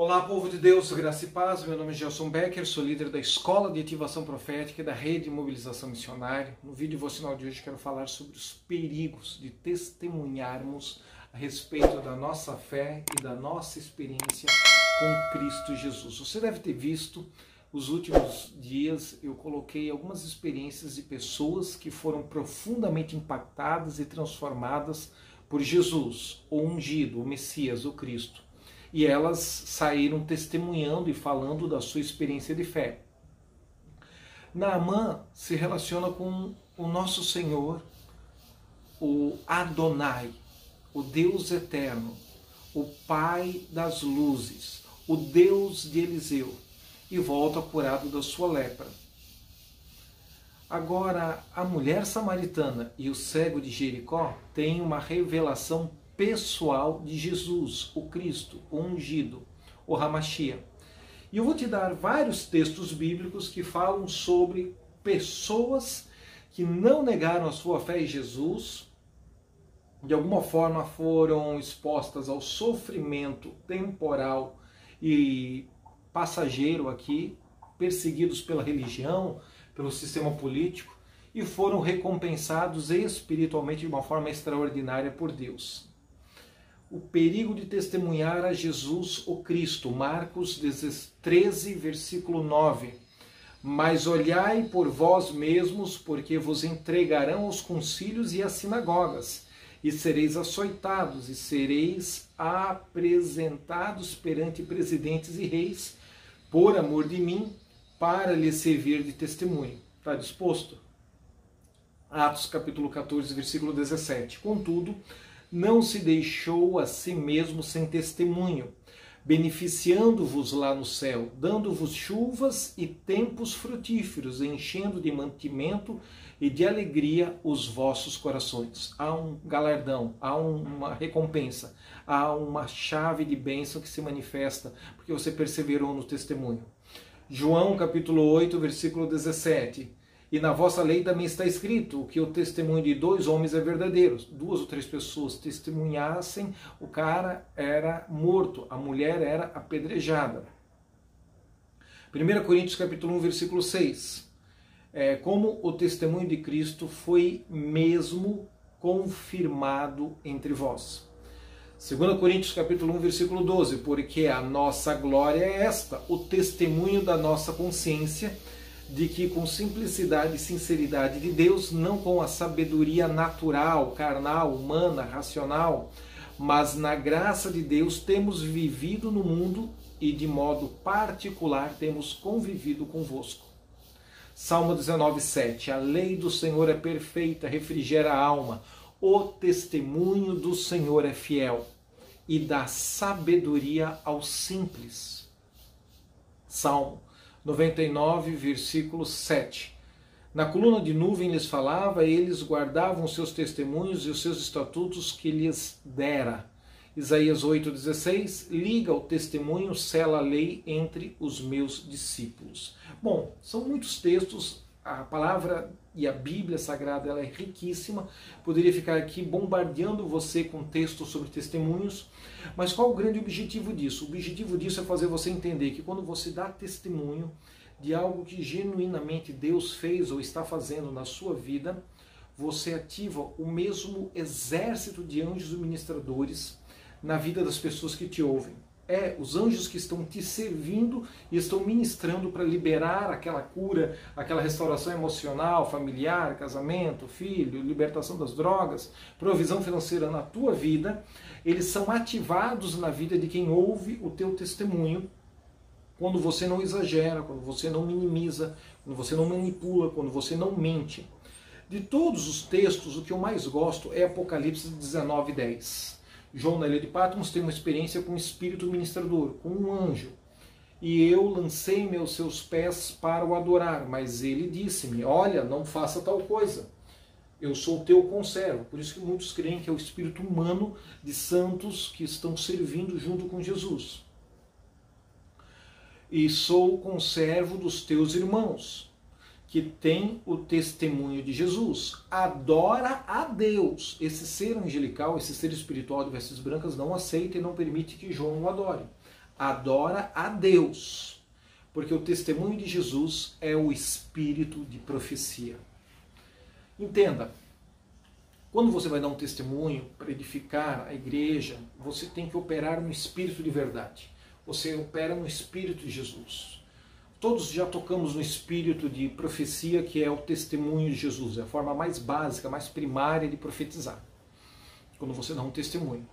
Olá, povo de Deus, graça e paz. Meu nome é Gelson Becker, sou líder da Escola de Ativação Profética e da Rede de Mobilização Missionária. No vídeo devocional de hoje quero falar sobre os perigos de testemunharmos a respeito da nossa fé e da nossa experiência com Cristo Jesus. Você deve ter visto, os últimos dias eu coloquei algumas experiências de pessoas que foram profundamente impactadas e transformadas por Jesus, o ungido, o Messias, o Cristo. E elas saíram testemunhando e falando da sua experiência de fé. Naamã se relaciona com o nosso Senhor, o Adonai, o Deus eterno, o Pai das luzes, o Deus de Eliseu, e volta curado da sua lepra. Agora, a mulher samaritana e o cego de Jericó têm uma revelação pessoal de Jesus, o Cristo, o ungido, o Hamashia. E eu vou te dar vários textos bíblicos que falam sobre pessoas que não negaram a sua fé em Jesus, de alguma forma foram expostas ao sofrimento temporal e passageiro aqui, perseguidos pela religião, pelo sistema político, e foram recompensados espiritualmente de uma forma extraordinária por Deus. O perigo de testemunhar a Jesus, o Cristo, Marcos 13, versículo 9. Mas olhai por vós mesmos, porque vos entregarão aos concílios e às sinagogas, e sereis açoitados, e sereis apresentados perante presidentes e reis, por amor de mim, para lhes servir de testemunho. Está disposto? Atos capítulo 14, versículo 17. Contudo, não se deixou a si mesmo sem testemunho, beneficiando-vos lá no céu, dando-vos chuvas e tempos frutíferos, enchendo de mantimento e de alegria os vossos corações. Há um galardão, há uma recompensa, há uma chave de bênção que se manifesta porque você perseverou no testemunho. João capítulo 8, versículo 17. E na vossa lei também está escrito que o testemunho de dois homens é verdadeiro. 2 ou 3 pessoas testemunhassem, o cara era morto, a mulher era apedrejada. 1 Coríntios capítulo 1, versículo 6. Como o testemunho de Cristo foi mesmo confirmado entre vós. 2 Coríntios capítulo 1, versículo 12. Porque a nossa glória é esta, o testemunho da nossa consciência, de que com simplicidade e sinceridade de Deus, não com a sabedoria natural, carnal, humana, racional, mas na graça de Deus temos vivido no mundo e de modo particular temos convivido convosco. Salmo 19, 7. A lei do Senhor é perfeita, refrigera a alma. O testemunho do Senhor é fiel e dá sabedoria aos simples. Salmo 99, versículo 7. Na coluna de nuvem lhes falava, eles guardavam os seus testemunhos e os seus estatutos que lhes dera. Isaías 8,16, liga o testemunho, sela a lei entre os meus discípulos. Bom, são muitos textos, a palavra e a Bíblia Sagrada ela é riquíssima, poderia ficar aqui bombardeando você com textos sobre testemunhos, mas qual o grande objetivo disso? O objetivo disso é fazer você entender que quando você dá testemunho de algo que genuinamente Deus fez ou está fazendo na sua vida, você ativa o mesmo exército de anjos e ministradores na vida das pessoas que te ouvem. Os anjos que estão te servindo e estão ministrando para liberar aquela cura, aquela restauração emocional, familiar, casamento, filho, libertação das drogas, provisão financeira na tua vida. Eles são ativados na vida de quem ouve o teu testemunho, quando você não exagera, quando você não minimiza, quando você não manipula, quando você não mente. De todos os textos, o que eu mais gosto é Apocalipse 19, 10. João, na ilha de Patmos, tem uma experiência com um espírito ministrador, com um anjo. E eu lancei-me aos seus pés para o adorar, mas ele disse-me, olha, não faça tal coisa. Eu sou o teu conservo. Por isso que muitos creem que é o espírito humano de santos que estão servindo junto com Jesus. E sou o conservo dos teus irmãos, que tem o testemunho de Jesus. Adora a Deus. Esse ser angelical, esse ser espiritual de vestes brancas não aceita e não permite que João o adore. adora a Deus, porque o testemunho de Jesus é o espírito de profecia. Entenda, quando você vai dar um testemunho para edificar a igreja, você tem que operar no espírito de verdade. Você opera no espírito de Jesus. Todos já tocamos no espírito de profecia, que é o testemunho de Jesus. É a forma mais básica, mais primária de profetizar. Quando você dá um testemunho.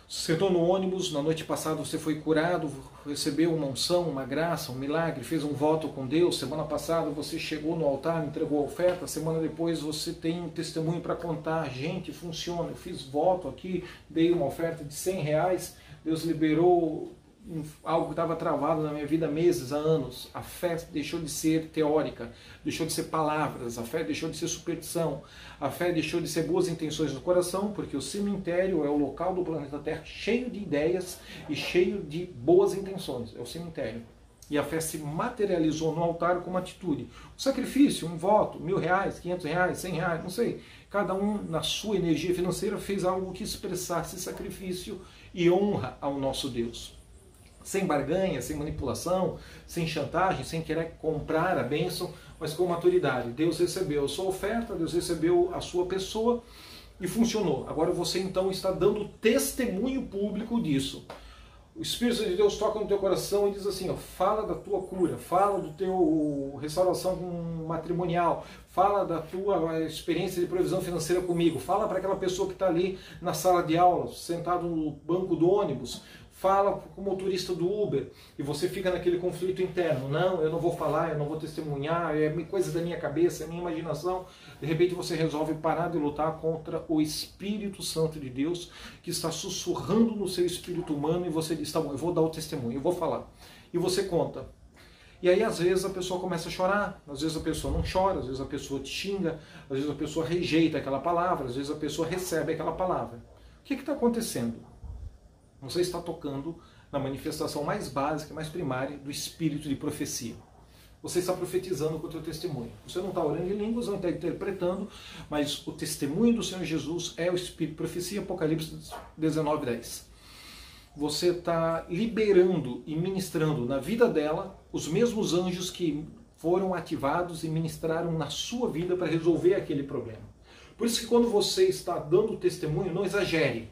Você sentou no ônibus, na noite passada você foi curado, recebeu uma unção, uma graça, um milagre, fez um voto com Deus. Semana passada você chegou no altar, entregou a oferta. Semana depois você tem um testemunho para contar. Gente, funciona, eu fiz voto aqui, dei uma oferta de R$100. Deus liberou algo que estava travado na minha vida há meses, há anos. A fé deixou de ser teórica, deixou de ser palavras, a fé deixou de ser superstição, a fé deixou de ser boas intenções no coração, porque o cemitério é o local do planeta Terra cheio de ideias e cheio de boas intenções, é o cemitério. E a fé se materializou no altar com uma atitude. Um sacrifício, um voto, R$1.000, R$500, R$100, não sei. Cada um, na sua energia financeira, fez algo que expressasse sacrifício e honra ao nosso Deus. Sem barganha, sem manipulação, sem chantagem, sem querer comprar a bênção, mas com maturidade. Deus recebeu a sua oferta, Deus recebeu a sua pessoa e funcionou. Agora você então está dando testemunho público disso. O Espírito de Deus toca no teu coração e diz assim, ó, fala da tua cura, fala do teu restauração matrimonial, fala da tua experiência de provisão financeira comigo, fala para aquela pessoa que está ali na sala de aula, sentado no banco do ônibus, fala com o motorista do Uber e você fica naquele conflito interno. Não, eu não vou falar, eu não vou testemunhar, é coisa da minha cabeça, é minha imaginação. De repente você resolve parar de lutar contra o Espírito Santo de Deus que está sussurrando no seu espírito humano e você diz, tá bom, eu vou dar o testemunho, eu vou falar. E você conta. E aí às vezes a pessoa começa a chorar, às vezes a pessoa não chora, às vezes a pessoa te xinga, às vezes a pessoa rejeita aquela palavra, às vezes a pessoa recebe aquela palavra. O que está acontecendo? Você está tocando na manifestação mais básica, mais primária do espírito de profecia. Você está profetizando com o teu testemunho. Você não está orando em línguas, não está interpretando, mas o testemunho do Senhor Jesus é o espírito de profecia, Apocalipse 19:10. Você está liberando e ministrando na vida dela os mesmos anjos que foram ativados e ministraram na sua vida para resolver aquele problema. Por isso que quando você está dando testemunho, não exagere.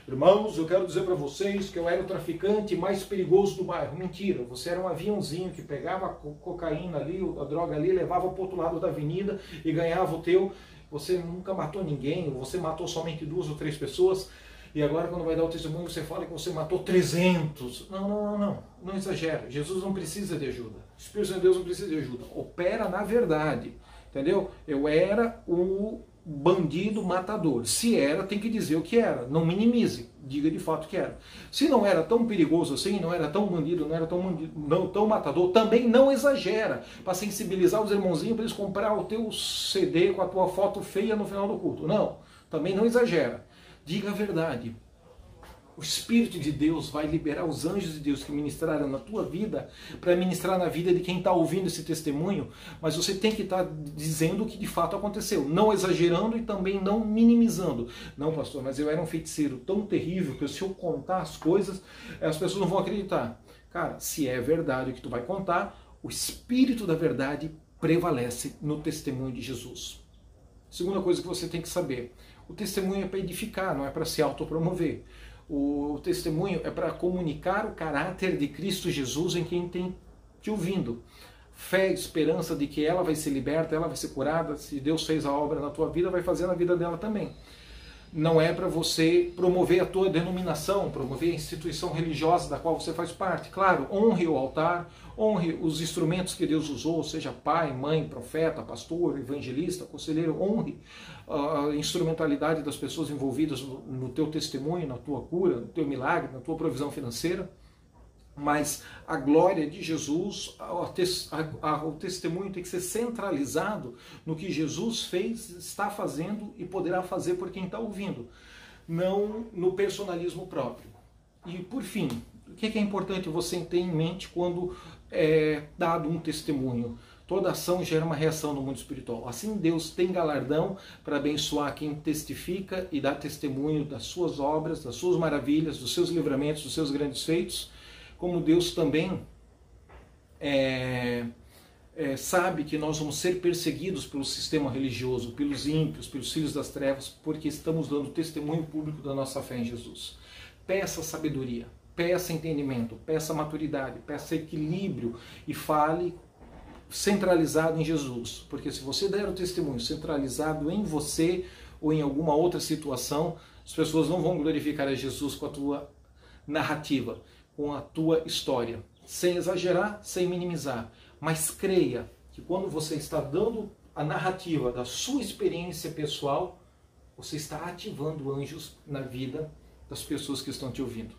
Irmãos, eu quero dizer para vocês que eu era o traficante mais perigoso do bairro. Mentira, você era um aviãozinho que pegava a cocaína ali, a droga ali, levava para o outro lado da avenida e ganhava o teu. Você nunca matou ninguém, você matou somente 2 ou 3 pessoas. E agora quando vai dar o testemunho você fala que você matou 300. Não exagera. Jesus não precisa de ajuda. O Espírito de Deus não precisa de ajuda. Opera na verdade. Entendeu? Eu era o bandido matador. Se era, tem que dizer o que era. Não minimize. Diga de fato que era. Se não era tão perigoso assim, não era tão bandido, não era tão matador, também não exagera. Para sensibilizar os irmãozinhos para eles comprar o teu CD com a tua foto feia no final do culto. Não. Também não exagera. Diga a verdade. O Espírito de Deus vai liberar os anjos de Deus que ministraram na tua vida para ministrar na vida de quem está ouvindo esse testemunho, mas você tem que estar dizendo o que de fato aconteceu, não exagerando e também não minimizando. Não, pastor, mas eu era um feiticeiro tão terrível que se eu contar as coisas, as pessoas não vão acreditar. Cara, se é verdade o que tu vai contar, o Espírito da verdade prevalece no testemunho de Jesus. Segunda coisa que você tem que saber, o testemunho é para edificar, não é para se autopromover. O testemunho é para comunicar o caráter de Cristo Jesus em quem tem te ouvindo. Fé, esperança de que ela vai ser liberta, ela vai ser curada. Se Deus fez a obra na tua vida, vai fazer na vida dela também. Não é para você promover a tua denominação, promover a instituição religiosa da qual você faz parte. Claro, honre o altar, honre os instrumentos que Deus usou, seja pai, mãe, profeta, pastor, evangelista, conselheiro, honre a instrumentalidade das pessoas envolvidas no teu testemunho, na tua cura, no teu milagre, na tua provisão financeira. Mas a glória de Jesus, o testemunho tem que ser centralizado no que Jesus fez, está fazendo e poderá fazer por quem está ouvindo, não no personalismo próprio. E por fim, o que é importante você ter em mente quando é dado um testemunho? Toda ação gera uma reação no mundo espiritual. Assim Deus tem galardão para abençoar quem testifica e dá testemunho das suas obras, das suas maravilhas, dos seus livramentos, dos seus grandes feitos. como Deus também sabe que nós vamos ser perseguidos pelo sistema religioso, pelos ímpios, pelos filhos das trevas, porque estamos dando testemunho público da nossa fé em Jesus. Peça sabedoria, peça entendimento, peça maturidade, peça equilíbrio e fale centralizado em Jesus, porque se você der o testemunho centralizado em você ou em alguma outra situação, as pessoas não vão glorificar a Jesus com a tua narrativa, com a tua história, sem exagerar, sem minimizar, mas creia que quando você está dando a narrativa da sua experiência pessoal, você está ativando anjos na vida das pessoas que estão te ouvindo.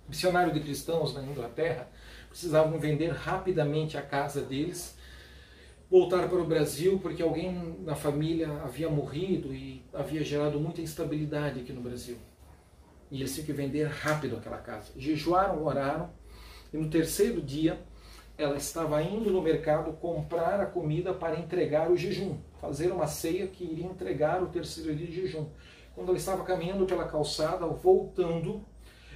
Missionários de cristãos na Inglaterra precisavam vender rapidamente a casa deles, voltar para o Brasil, porque alguém na família havia morrido e havia gerado muita instabilidade aqui no Brasil. E eles tinham que vender rápido aquela casa. Jejuaram, oraram, e no terceiro dia ela estava indo no mercado comprar a comida para entregar o jejum, fazer uma ceia que iria entregar o terceiro dia de jejum. Quando ela estava caminhando pela calçada, voltando,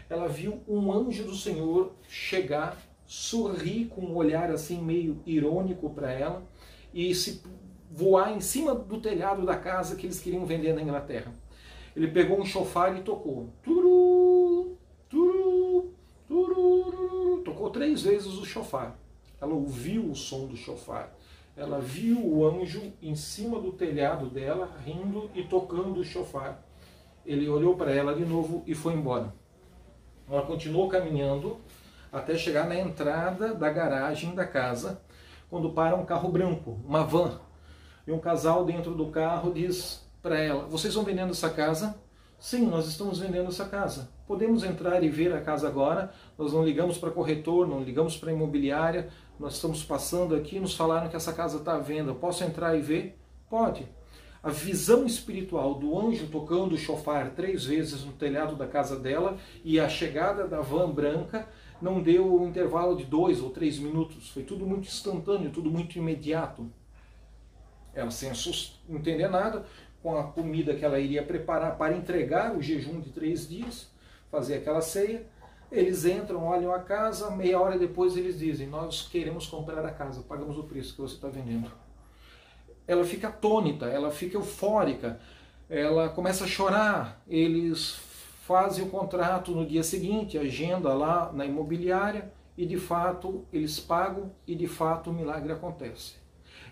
ela viu um anjo do Senhor chegar, sorrir com um olhar assim meio irônico para ela e se voar em cima do telhado da casa que eles queriam vender na Inglaterra. Ele pegou um chofar e tocou. Turu, turu, turu, tocou 3 vezes o chofar. Ela ouviu o som do chofar. Ela viu o anjo em cima do telhado dela, rindo e tocando o chofar. Ele olhou para ela de novo e foi embora. Ela continuou caminhando até chegar na entrada da garagem da casa, quando para um carro branco, uma van. E um casal dentro do carro diz para ela: vocês estão vendendo essa casa? Sim, nós estamos vendendo essa casa. Podemos entrar e ver a casa agora? Nós não ligamos para corretor, não ligamos para imobiliária, nós estamos passando aqui, nos falaram que essa casa está à venda. Posso entrar e ver? Pode. A visão espiritual do anjo tocando o chofar 3 vezes no telhado da casa dela e a chegada da van branca não deu um intervalo de 2 ou 3 minutos. Foi tudo muito instantâneo, tudo muito imediato. Ela, sem entender nada, com a comida que ela iria preparar para entregar o jejum de 3 dias, fazer aquela ceia, eles entram, olham a casa, meia hora depois eles dizem: nós queremos comprar a casa, pagamos o preço que você está vendendo. Ela fica atônita, ela fica eufórica, ela começa a chorar. Eles fazem o contrato no dia seguinte, agenda lá na imobiliária e de fato eles pagam e de fato o milagre acontece.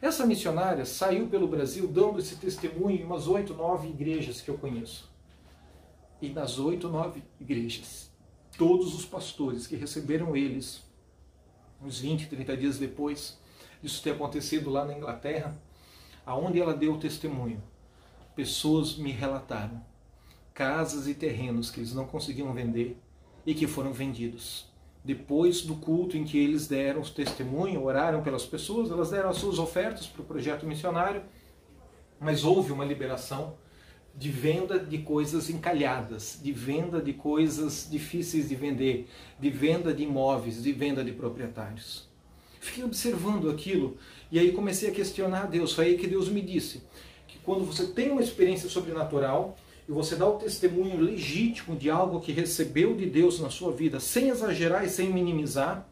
Essa missionária saiu pelo Brasil dando esse testemunho em umas 8, 9 igrejas que eu conheço. E nas 8, 9 igrejas, todos os pastores que receberam eles, uns 20, 30 dias depois disso ter acontecido lá na Inglaterra, aonde ela deu o testemunho, pessoas me relataram casas e terrenos que eles não conseguiam vender e que foram vendidos. Depois do culto em que eles deram o testemunho, oraram pelas pessoas, elas deram as suas ofertas para o projeto missionário, mas houve uma liberação de venda de coisas encalhadas, de venda de coisas difíceis de vender, de venda de imóveis, de venda de proprietários. Fiquei observando aquilo e aí comecei a questionar a Deus. Foi aí que Deus me disse que quando você tem uma experiência sobrenatural e você dá o testemunho legítimo de algo que recebeu de Deus na sua vida, sem exagerar e sem minimizar,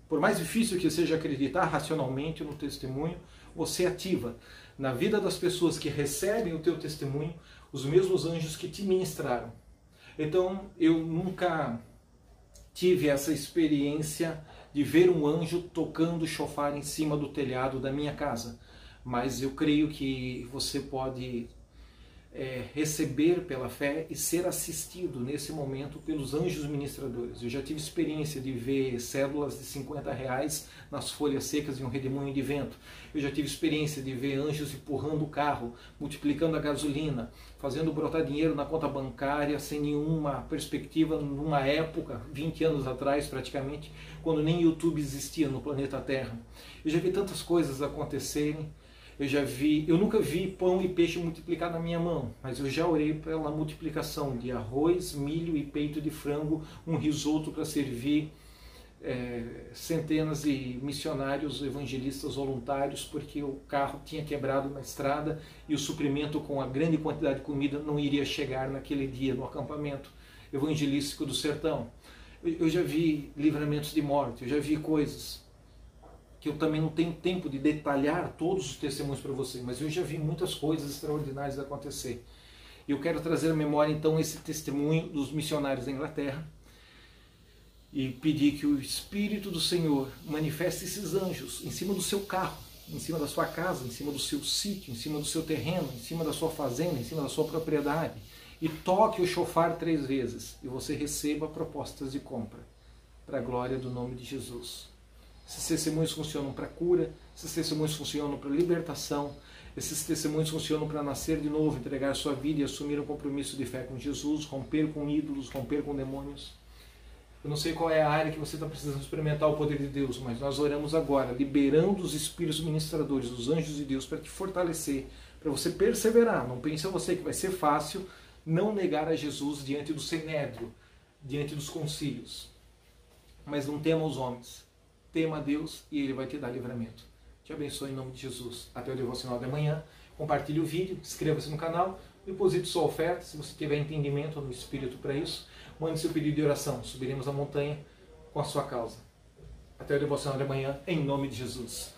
por mais difícil que seja acreditar racionalmente no testemunho, você ativa na vida das pessoas que recebem o teu testemunho os mesmos anjos que te ministraram. Então eu nunca tive essa experiência de ver um anjo tocando chofar em cima do telhado da minha casa, mas eu creio que você pode receber pela fé e ser assistido nesse momento pelos anjos ministradores. Eu já tive experiência de ver cédulas de R$50 nas folhas secas de um redemoinho de vento. Eu já tive experiência de ver anjos empurrando o carro, multiplicando a gasolina, fazendo brotar dinheiro na conta bancária sem nenhuma perspectiva, numa época, 20 anos atrás praticamente, quando nem YouTube existia no planeta Terra. Eu já vi tantas coisas acontecerem. Eu nunca vi pão e peixe multiplicar na minha mão, mas eu já orei pela multiplicação de arroz, milho e peito de frango, um risoto para servir centenas de missionários, evangelistas voluntários, porque o carro tinha quebrado na estrada e o suprimento com a grande quantidade de comida não iria chegar naquele dia no acampamento evangelístico do sertão. Eu já vi livramentos de morte, eu já vi coisas que eu também não tenho tempo de detalhar todos os testemunhos para você, mas eu já vi muitas coisas extraordinárias acontecer. Eu quero trazer à memória então esse testemunho dos missionários da Inglaterra e pedir que o Espírito do Senhor manifeste esses anjos em cima do seu carro, em cima da sua casa, em cima do seu sítio, em cima do seu terreno, em cima da sua fazenda, em cima da sua propriedade, e toque o chofar 3 vezes e você receba propostas de compra para a glória do nome de Jesus. Esses testemunhos funcionam para cura, esses testemunhos funcionam para libertação, esses testemunhos funcionam para nascer de novo, entregar sua vida e assumir um compromisso de fé com Jesus, romper com ídolos, romper com demônios. Eu não sei qual é a área que você está precisando experimentar o poder de Deus, mas nós oramos agora, liberando os espíritos ministradores, os anjos de Deus, para te fortalecer, para você perseverar. Não pense você que vai ser fácil não negar a Jesus diante do Sinédrio, diante dos concílios. Mas não tema os homens, tema a Deus e Ele vai te dar livramento. Te abençoe em nome de Jesus. Até o devocional de amanhã. Compartilhe o vídeo, inscreva-se no canal, deposite sua oferta, se você tiver entendimento no Espírito para isso. Mande seu pedido de oração. Subiremos a montanha com a sua causa. Até o devocional de amanhã, em nome de Jesus.